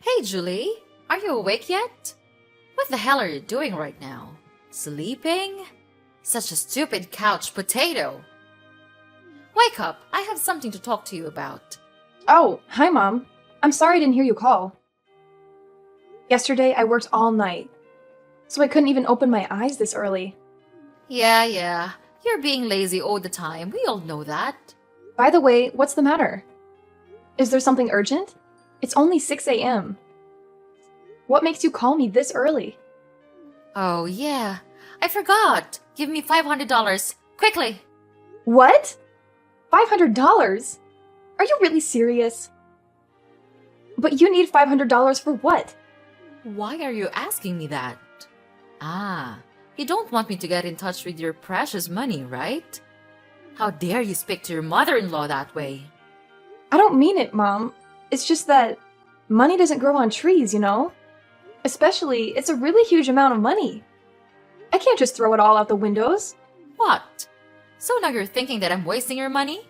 Hey, Julie, are you awake yet? What the hell are you doing right now? Sleeping? Such a stupid couch potato. Wake up, I have something to talk to you about. Oh, hi, Mom. I'm sorry I didn't hear you call. Yesterday, I worked all night, so I couldn't even open my eyes this early. Yeah, you're being lazy all the time. We all know that. By the way, what's the matter? Is there something urgent? It's only 6 a.m. What makes you call me this early? Oh, yeah. I forgot. Give me $500. Quickly. What? $500? Are you really serious? But you need $500 for what? Why are you asking me that? You don't want me to get in touch with your precious money, right? How dare you speak to your mother-in-law that way? I don't mean it, Mom. It's just that money doesn't grow on trees, you know? Especially, it's a really huge amount of money. I can't just throw it all out the windows. What? So now you're thinking that I'm wasting your money?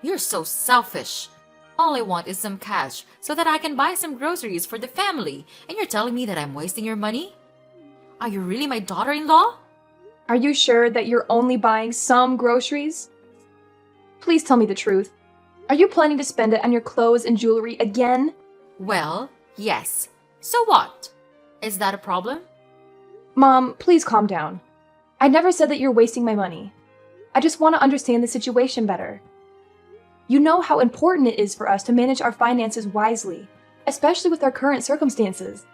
You're so selfish. All I want is some cash so that I can buy some groceries for the family, and you're telling me that I'm wasting your money? Are you really my daughter-in-law? Are you sure that you're only buying some groceries? Please tell me the truth. Are you planning to spend it on your clothes and jewelry again? Well, yes. So what? Is that a problem? Mom, please calm down. I never said that you're wasting my money. I just want to understand the situation better. You know how important it is for us to manage our finances wisely, especially with our current circumstances.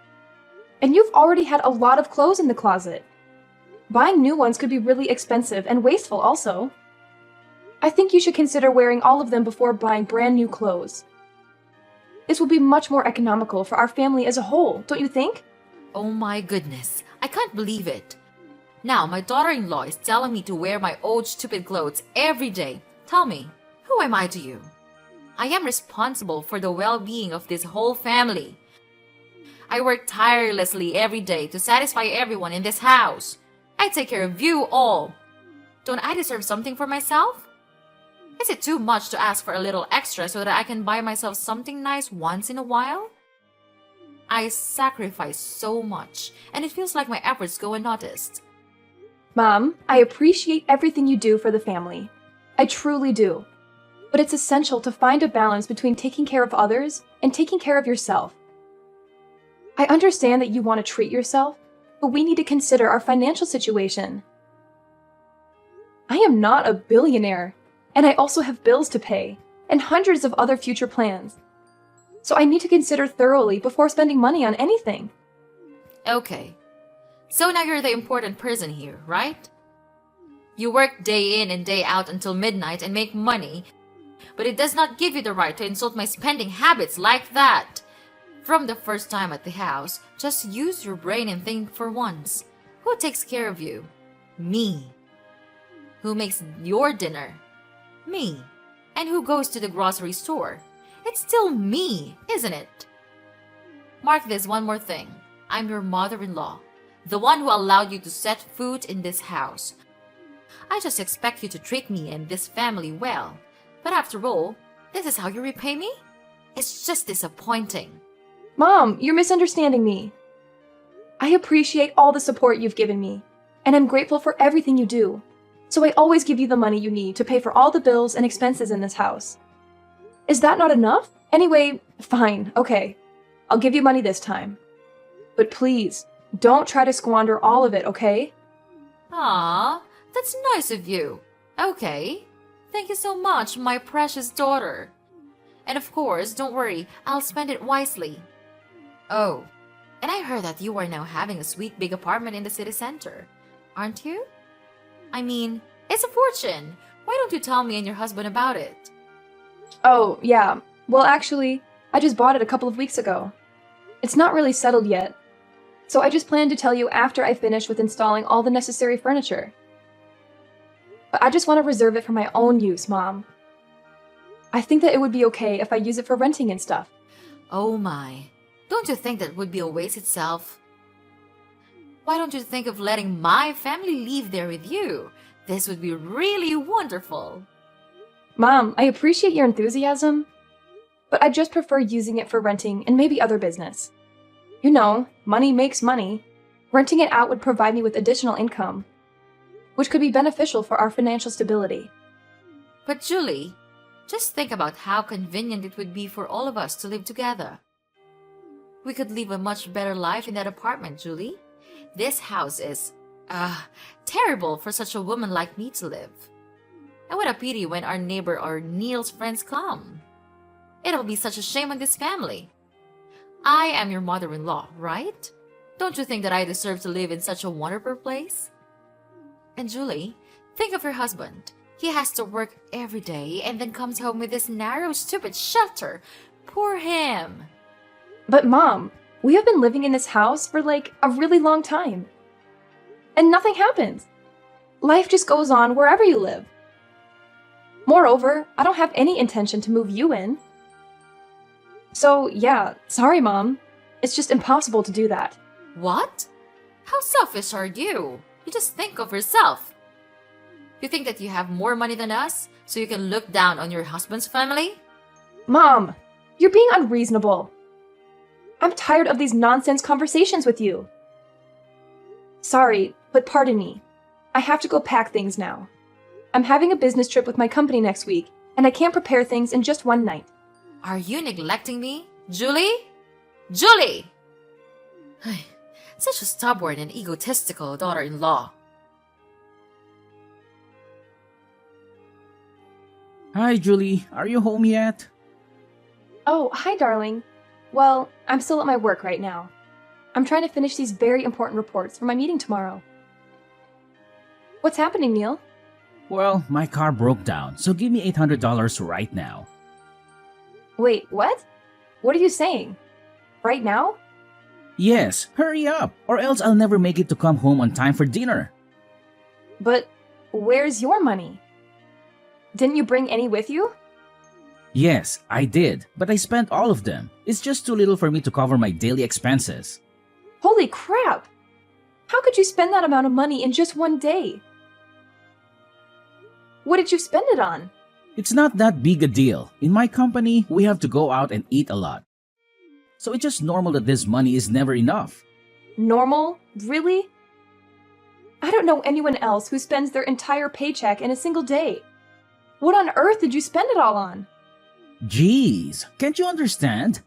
And you've already had a lot of clothes in the closet. Buying new ones could be really expensive and wasteful also. I think you should consider wearing all of them before buying brand new clothes. This will be much more economical for our family as a whole, don't you think? Oh my goodness, I can't believe it. Now my daughter-in-law is telling me to wear my old stupid clothes every day. Tell me, who am I to you? I am responsible for the well-being of this whole family. I work tirelessly every day to satisfy everyone in this house. I take care of you all. Don't I deserve something for myself? Is it too much to ask for a little extra so that I can buy myself something nice once in a while? I sacrifice so much, and it feels like my efforts go unnoticed. Mom, I appreciate everything you do for the family. I truly do. But it's essential to find a balance between taking care of others and taking care of yourself. I understand that you want to treat yourself, but we need to consider our financial situation. I am not a billionaire, and I also have bills to pay and hundreds of other future plans. So I need to consider thoroughly before spending money on anything. Okay. So now you're the important person here, right? You work day in and day out until midnight and make money, but it does not give you the right to insult my spending habits like that. From the first time at the house, just use your brain and think for once. Who takes care of you? Me. Who makes your dinner? Me. And who goes to the grocery store? It's still me, isn't it? Mark this one more thing. I'm your mother-in-law, the one who allowed you to set foot in this house. I just expect you to treat me and this family well. But after all, this is how you repay me? It's just disappointing. Mom, you're misunderstanding me. I appreciate all the support you've given me, and I'm grateful for everything you do. So I always give you the money you need to pay for all the bills and expenses in this house. Is that not enough? Anyway, fine, okay. I'll give you money this time. But please, don't try to squander all of it, okay? Ah, that's nice of you. Okay. Thank you so much, my precious daughter. And of course, don't worry, I'll spend it wisely. Oh, and I heard that you are now having a sweet big apartment in the city center, aren't you? I mean, it's a fortune. Why don't you tell me and your husband about it? Oh, yeah. Well, actually, I just bought it a couple of weeks ago. It's not really settled yet, so I just plan to tell you after I finish with installing all the necessary furniture. But I just want to reserve it for my own use, Mom. I think that it would be okay if I use it for renting and stuff. Oh my. Don't you think that would be a waste itself? Why don't you think of letting my family live there with you? This would be really wonderful. Mom, I appreciate your enthusiasm, but I just prefer using it for renting and maybe other business. You know, money makes money. Renting it out would provide me with additional income, which could be beneficial for our financial stability. But Julie, just think about how convenient it would be for all of us to live together. We could live a much better life in that apartment, Julie. This house is, terrible for such a woman like me to live. And what a pity when our neighbor or Neil's friends come. It'll be such a shame on this family. I am your mother-in-law, right? Don't you think that I deserve to live in such a wonderful place? And Julie, think of your husband. He has to work every day and then comes home with this narrow, stupid shelter. Poor him. But Mom, we have been living in this house for like a really long time. And nothing happens. Life just goes on wherever you live. Moreover, I don't have any intention to move you in. So yeah, sorry Mom. It's just impossible to do that. What? How selfish are you? You just think of yourself. You think that you have more money than us, so you can look down on your husband's family? Mom, you're being unreasonable. I'm tired of these nonsense conversations with you. Sorry, but pardon me. I have to go pack things now. I'm having a business trip with my company next week, and I can't prepare things in just one night. Are you neglecting me? Julie? Julie! Such a stubborn and egotistical daughter-in-law. Hi, Julie. Are you home yet? Oh, hi darling. Well, I'm still at my work right now. I'm trying to finish these very important reports for my meeting tomorrow. What's happening, Neil? Well, my car broke down, so give me $800 right now. Wait, what? What are you saying? Right now? Yes, hurry up, or else I'll never make it to come home on time for dinner. But where's your money? Didn't you bring any with you? Yes, I did, but I spent all of them. It's just too little for me to cover my daily expenses. Holy crap! How could you spend that amount of money in just one day? What did you spend it on? It's not that big a deal. In my company, we have to go out and eat a lot. So it's just normal that this money is never enough. Normal? Really? I don't know anyone else who spends their entire paycheck in a single day. What on earth did you spend it all on? Jeez, can't you understand?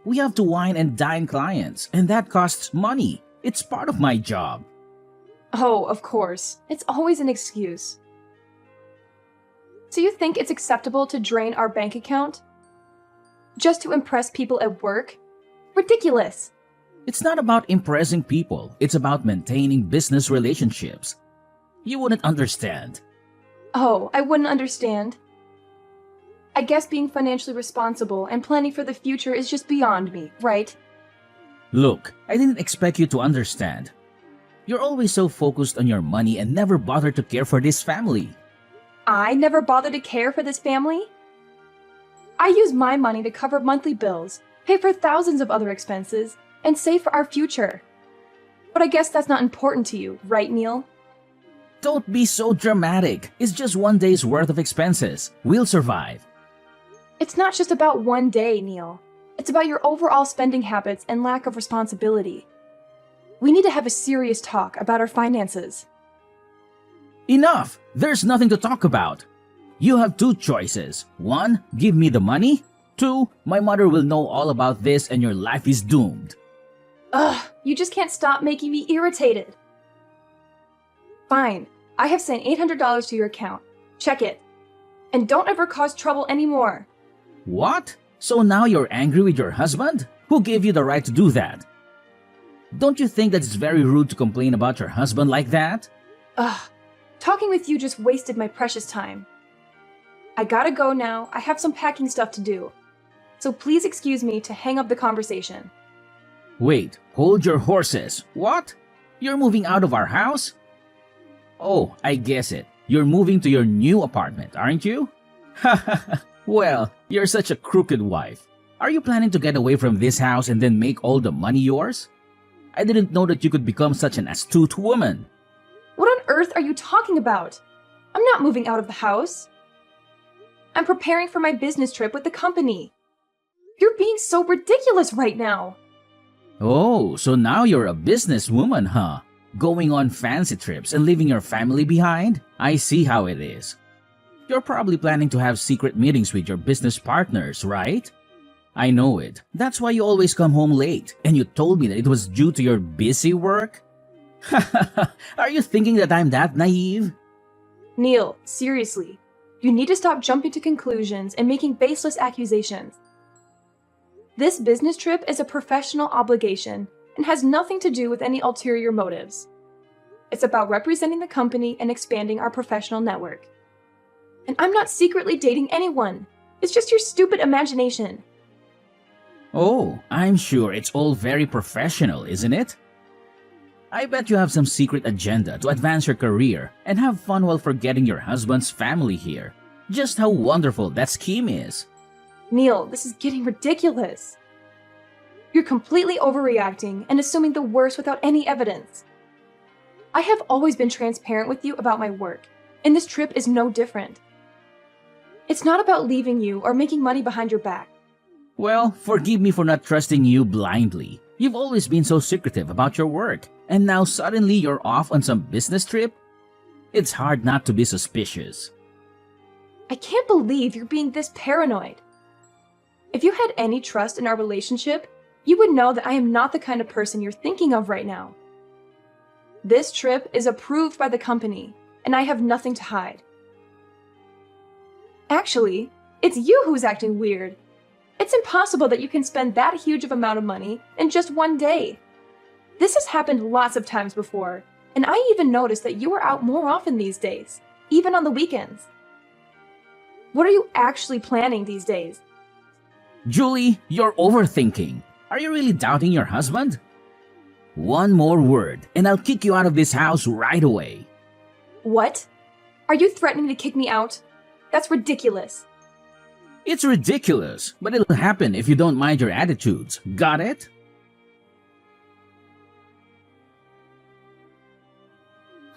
We have to wine and dine clients, and that costs money. It's part of my job. Oh, of course. It's always an excuse. So you think it's acceptable to drain our bank account? Just to impress people at work? Ridiculous! It's not about impressing people, it's about maintaining business relationships. You wouldn't understand. Oh, I wouldn't understand. I guess being financially responsible and planning for the future is just beyond me, right? Look, I didn't expect you to understand. You're always so focused on your money and never bother to care for this family. I never bother to care for this family? I use my money to cover monthly bills, pay for thousands of other expenses, and save for our future. But I guess that's not important to you, right, Neil? Don't be so dramatic. It's just one day's worth of expenses. We'll survive. It's not just about one day, Neil. It's about your overall spending habits and lack of responsibility. We need to have a serious talk about our finances. Enough! There's nothing to talk about. You have two choices. 1, give me the money. 2, my mother will know all about this and your life is doomed. Ugh, you just can't stop making me irritated. Fine, I have sent $800 to your account. Check it. And don't ever cause trouble anymore. What? So now you're angry with your husband? Who gave you the right to do that? Don't you think that it's very rude to complain about your husband like that? Ugh, talking with you just wasted my precious time. I gotta go now. I have some packing stuff to do. So please excuse me to hang up the conversation. Wait, hold your horses. What? You're moving out of our house? Oh, I guess it. You're moving to your new apartment, aren't you? Haha, well, you're such a crooked wife. Are you planning to get away from this house and then make all the money yours? I didn't know that you could become such an astute woman. What on earth are you talking about? I'm not moving out of the house. I'm preparing for my business trip with the company. You're being so ridiculous right now. Oh, so now you're a businesswoman, huh? Going on fancy trips and leaving your family behind? I see how it is. You're probably planning to have secret meetings with your business partners, right? I know it. That's why you always come home late. And you told me that it was due to your busy work? Are you thinking that I'm that naive? Neil, seriously. You need to stop jumping to conclusions and making baseless accusations. This business trip is a professional obligation and has nothing to do with any ulterior motives. It's about representing the company and expanding our professional network. And I'm not secretly dating anyone. It's just your stupid imagination. Oh, I'm sure it's all very professional, isn't it? I bet you have some secret agenda to advance your career and have fun while forgetting your husband's family here. Just how wonderful that scheme is. Neil, this is getting ridiculous. You're completely overreacting and assuming the worst without any evidence. I have always been transparent with you about my work, and this trip is no different. It's not about leaving you or making money behind your back. Well, forgive me for not trusting you blindly. You've always been so secretive about your work, and now suddenly you're off on some business trip? It's hard not to be suspicious. I can't believe you're being this paranoid. If you had any trust in our relationship, you would know that I am not the kind of person you're thinking of right now. This trip is approved by the company, and I have nothing to hide. Actually, it's you who's acting weird. It's impossible that you can spend that huge of amount of money in just one day. This has happened lots of times before, and I even noticed that you are out more often these days, even on the weekends. What are you actually planning these days? Julie, you're overthinking. Are you really doubting your husband? One more word, and I'll kick you out of this house right away. What? Are you threatening to kick me out? That's ridiculous. It's ridiculous, but it'll happen if you don't mind your attitudes. Got it?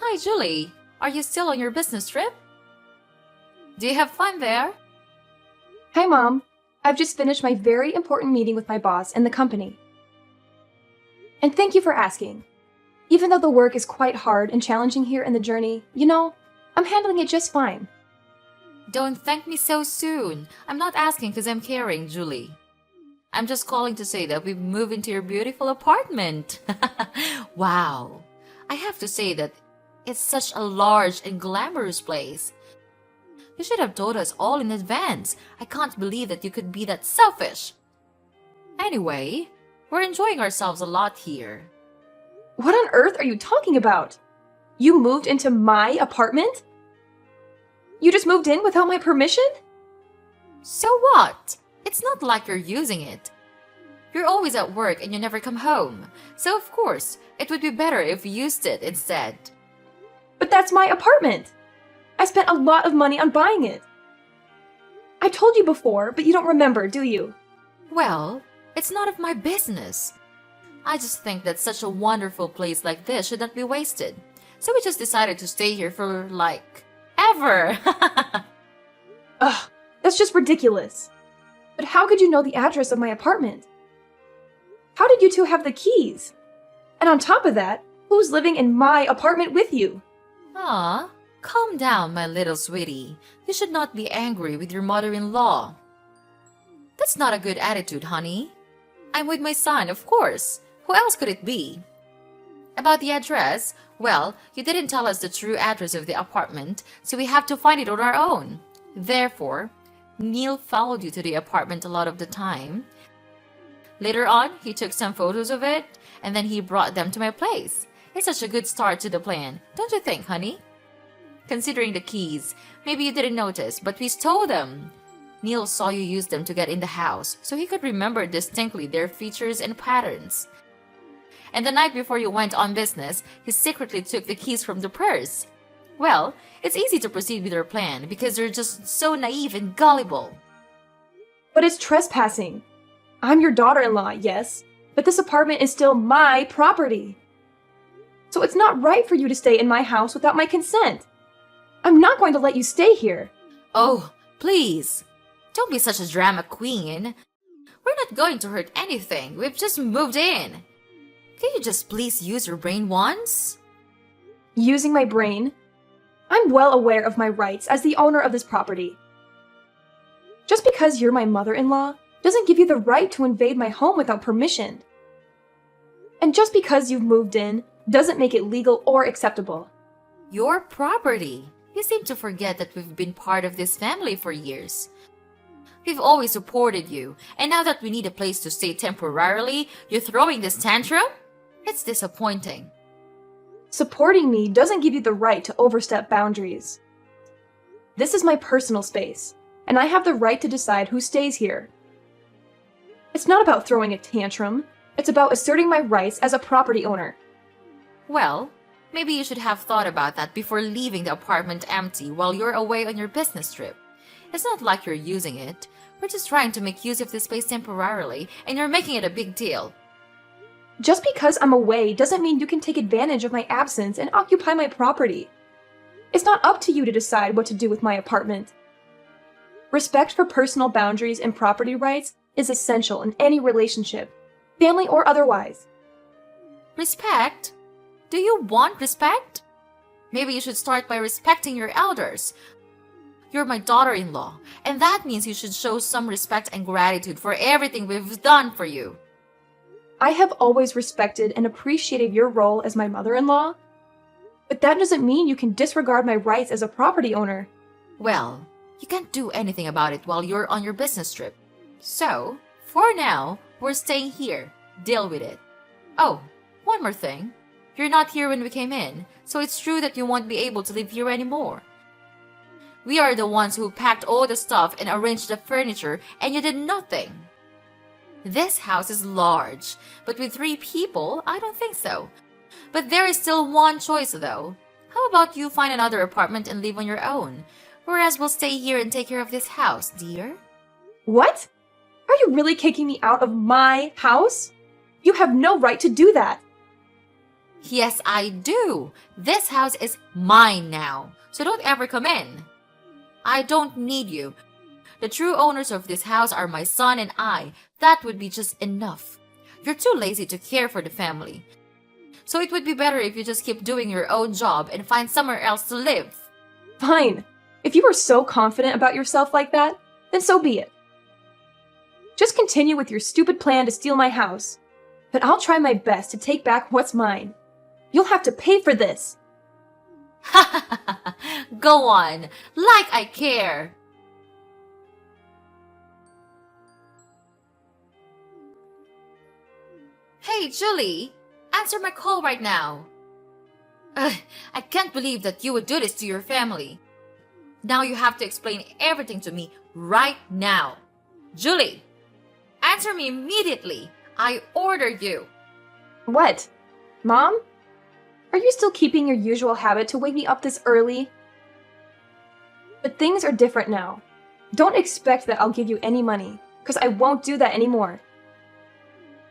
Hi, Julie. Are you still on your business trip? Do you have fun there? Hi, Mom. I've just finished my very important meeting with my boss and the company. And thank you for asking. Even though the work is quite hard and challenging here in the journey, I'm handling it just fine. Don't thank me so soon. I'm not asking because I'm caring, Julie. I'm just calling to say that we've moved into your beautiful apartment. Wow. I have to say that it's such a large and glamorous place. You should have told us all in advance. I can't believe that you could be that selfish. Anyway, we're enjoying ourselves a lot here. What on earth are you talking about? You moved into my apartment? You just moved in without my permission? So what? It's not like you're using it. You're always at work and you never come home. So of course, it would be better if you used it instead. But that's my apartment. I spent a lot of money on buying it. I told you before, but you don't remember, do you? Well, it's none of my business. I just think that such a wonderful place like this should not be wasted. So we just decided to stay here for, ever. Ugh, that's just ridiculous. But how could you know the address of my apartment? How did you two have the keys? And on top of that, who's living in my apartment with you? Aw, calm down, my little sweetie. You should not be angry with your mother-in-law. That's not a good attitude, honey. I'm with my son, of course. Who else could it be? About the address, well, you didn't tell us the true address of the apartment, so we have to find it on our own. Therefore, Neil followed you to the apartment a lot of the time. Later on, he took some photos of it, and then he brought them to my place. It's such a good start to the plan, don't you think, honey? Considering the keys, maybe you didn't notice, but we stole them. Neil saw you use them to get in the house, so he could remember distinctly their features and patterns. And the night before you went on business, he secretly took the keys from the purse. Well, it's easy to proceed with your plan because you're just so naive and gullible. But it's trespassing. I'm your daughter-in-law, yes, but this apartment is still my property. So it's not right for you to stay in my house without my consent. I'm not going to let you stay here. Oh, please. Don't be such a drama queen. We're not going to hurt anything. We've just moved in. Can you just please use your brain once? Using my brain? I'm well aware of my rights as the owner of this property. Just because you're my mother-in-law doesn't give you the right to invade my home without permission. And just because you've moved in doesn't make it legal or acceptable. Your property. You seem to forget that we've been part of this family for years. We've always supported you, and now that we need a place to stay temporarily, you're throwing this tantrum? It's disappointing. Supporting me doesn't give you the right to overstep boundaries. This is my personal space, and I have the right to decide who stays here. It's not about throwing a tantrum, it's about asserting my rights as a property owner. Well, maybe you should have thought about that before leaving the apartment empty while you're away on your business trip. It's not like you're using it. We're just trying to make use of this space temporarily, and you're making it a big deal. Just because I'm away doesn't mean you can take advantage of my absence and occupy my property. It's not up to you to decide what to do with my apartment. Respect for personal boundaries and property rights is essential in any relationship, family or otherwise. Respect? Do you want respect? Maybe you should start by respecting your elders. You're my daughter-in-law, and that means you should show some respect and gratitude for everything we've done for you. I have always respected and appreciated your role as my mother-in-law, but that doesn't mean you can disregard my rights as a property owner. Well, you can't do anything about it while you're on your business trip. So, for now, we're staying here. Deal with it. Oh, one more thing. You're not here when we came in, so it's true that you won't be able to live here anymore. We are the ones who packed all the stuff and arranged the furniture, and you did nothing. This house is large, but with 3 people, I don't think so. But there is still one choice, though. How about you find another apartment and live on your own? Whereas we'll stay here and take care of this house, dear. What? Are you really kicking me out of my house? You have no right to do that. Yes, I do. This house is mine now, so don't ever come in. I don't need you. The true owners of this house are my son and I. That would be just enough. You're too lazy to care for the family. So it would be better if you just keep doing your own job and find somewhere else to live. Fine. If you are so confident about yourself like that, then so be it. Just continue with your stupid plan to steal my house. But I'll try my best to take back what's mine. You'll have to pay for this. Go on, like I care. Hey, Julie, answer my call right now. I can't believe that you would do this to your family. Now you have to explain everything to me right now. Julie, answer me immediately. I order you. What? Mom? Are you still keeping your usual habit to wake me up this early? But things are different now. Don't expect that I'll give you any money, because I won't do that anymore.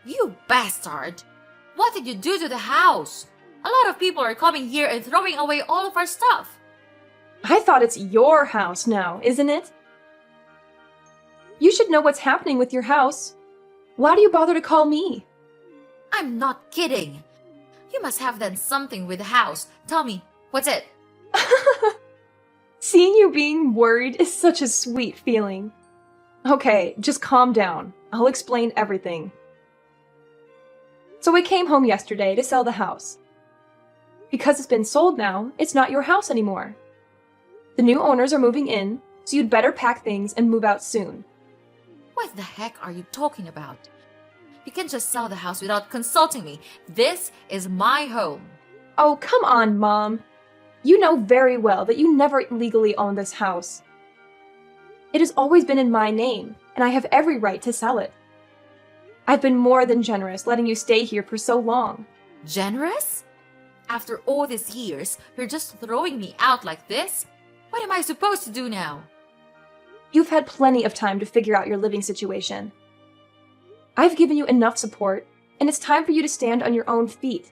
You bastard! What did you do to the house? A lot of people are coming here and throwing away all of our stuff. I thought it's your house now, isn't it? You should know what's happening with your house. Why do you bother to call me? I'm not kidding. You must have done something with the house. Tell me, what's it? Seeing you being worried is such a sweet feeling. Okay, just calm down. I'll explain everything. So I came home yesterday to sell the house. Because it's been sold now, it's not your house anymore. The new owners are moving in, so you'd better pack things and move out soon. What the heck are you talking about? You can't just sell the house without consulting me. This is my home. Oh, come on, Mom. You know very well that you never legally own this house. It has always been in my name, and I have every right to sell it. I've been more than generous letting you stay here for so long. Generous? After all these years, you're just throwing me out like this? What am I supposed to do now? You've had plenty of time to figure out your living situation. I've given you enough support, and it's time for you to stand on your own feet.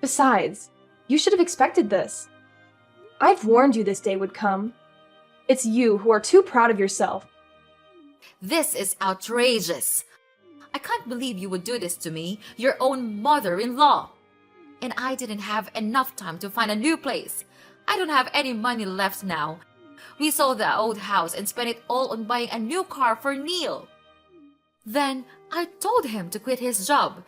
Besides, you should have expected this. I've warned you this day would come. It's you who are too proud of yourself. This is outrageous. I can't believe you would do this to me, your own mother-in-law. And I didn't have enough time to find a new place. I don't have any money left now. We sold the old house and spent it all on buying a new car for Neil. Then I told him to quit his job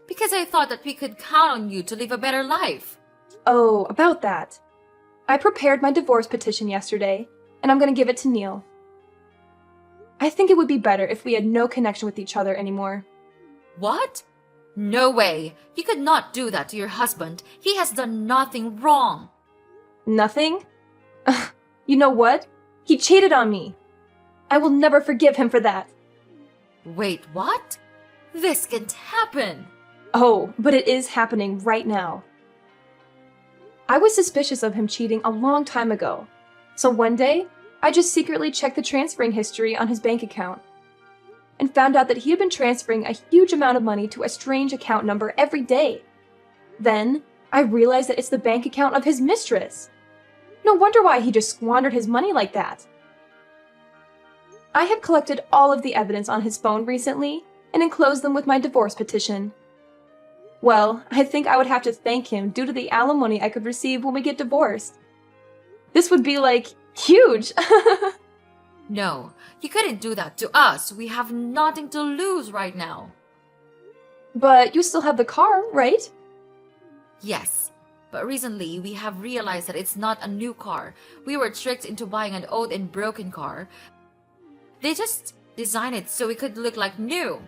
because I thought that we could count on you to live a better life. Oh, about that. I prepared my divorce petition yesterday, and I'm going to give it to Neil. I think it would be better if we had no connection with each other anymore. What? No way. You could not do that to your husband. He has done nothing wrong. Nothing? You know what? He cheated on me. I will never forgive him for that. Wait, what? This can't happen. Oh, but it is happening right now. I was suspicious of him cheating a long time ago. So one day, I just secretly checked the transferring history on his bank account and found out that he had been transferring a huge amount of money to a strange account number every day. Then, I realized that it's the bank account of his mistress. No wonder why he just squandered his money like that. I have collected all of the evidence on his phone recently and enclosed them with my divorce petition. Well, I think I would have to thank him due to the alimony I could receive when we get divorced. This would be like huge. No, you couldn't do that to us. We have nothing to lose right now. But you still have the car, right? Yes, but recently we have realized that it's not a new car. We were tricked into buying an old and broken car. They just designed it so it could look like new.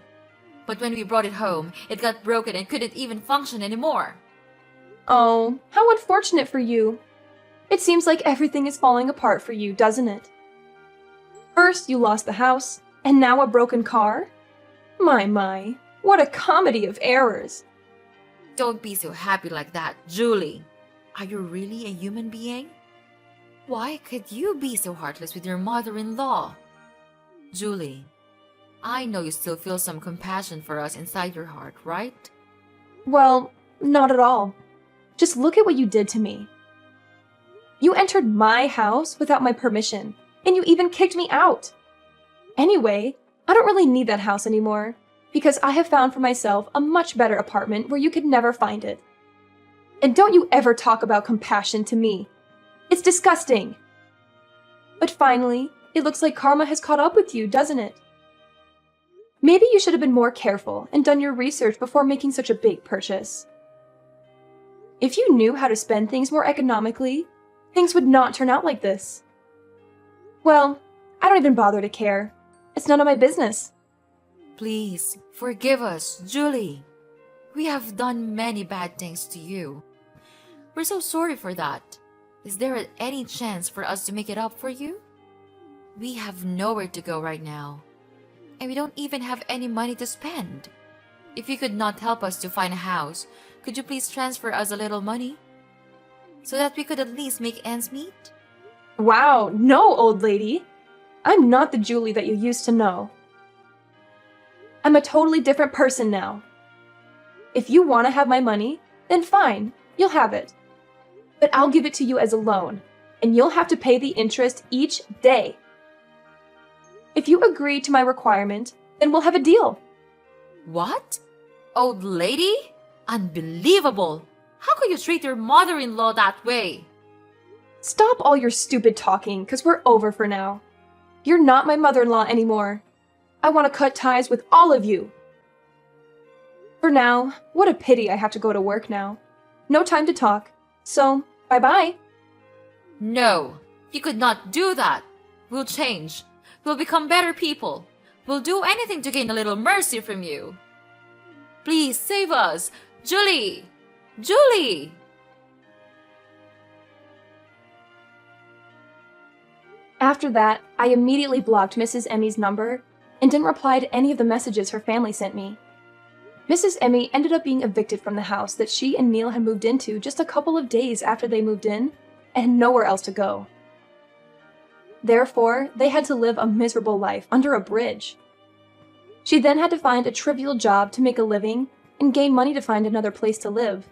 But when we brought it home, it got broken and couldn't even function anymore. Oh, how unfortunate for you. It seems like everything is falling apart for you, doesn't it? First you lost the house, and now a broken car? My, what a comedy of errors. Don't be so happy like that, Julie. Are you really a human being? Why could you be so heartless with your mother-in-law? Julie, I know you still feel some compassion for us inside your heart, right? Well, not at all. Just look at what you did to me. You entered my house without my permission, and you even kicked me out. Anyway, I don't really need that house anymore, because I have found for myself a much better apartment where you could never find it. And don't you ever talk about compassion to me. It's disgusting. But finally, it looks like karma has caught up with you, doesn't it? Maybe you should have been more careful and done your research before making such a big purchase. If you knew how to spend things more economically, things would not turn out like this. Well, I don't even bother to care. It's none of my business. Please, forgive us, Julie. We have done many bad things to you. We're so sorry for that. Is there any chance for us to make it up for you? We have nowhere to go right now, and we don't even have any money to spend. If you could not help us to find a house, could you please transfer us a little money so that we could at least make ends meet? Wow, no, old lady. I'm not the Julie that you used to know. I'm a totally different person now. If you want to have my money, then fine, you'll have it. But I'll give it to you as a loan, and you'll have to pay the interest each day. If you agree to my requirement, then we'll have a deal. What? Old lady? Unbelievable! How could you treat your mother-in-law that way? Stop all your stupid talking, because we're over for now. You're not my mother-in-law anymore. I want to cut ties with all of you. For now, what a pity I have to go to work now. No time to talk. So, bye-bye. No, you could not do that. We'll change. We'll become better people. We'll do anything to gain a little mercy from you. Please save us. Julie! Julie! After that, I immediately blocked Mrs. Emmy's number and didn't reply to any of the messages her family sent me. Mrs. Emmy ended up being evicted from the house that she and Neil had moved into just a couple of days after they moved in and had nowhere else to go. Therefore, they had to live a miserable life under a bridge. She then had to find a trivial job to make a living and gain money to find another place to live.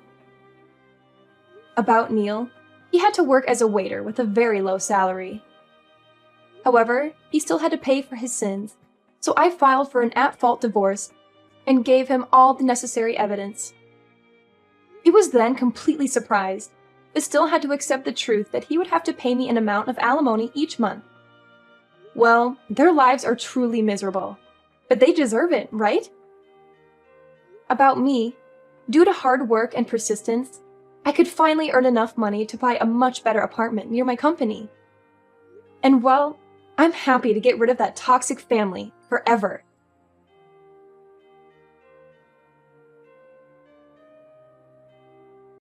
About Neil, he had to work as a waiter with a very low salary. However, he still had to pay for his sins So I filed for an at-fault divorce and gave him all the necessary evidence. He was then completely surprised, but still had to accept the truth that he would have to pay me an amount of alimony each month. Well, their lives are truly miserable, but they deserve it, right? About me, due to hard work and persistence, I could finally earn enough money to buy a much better apartment near my company. And well, I'm happy to get rid of that toxic family forever.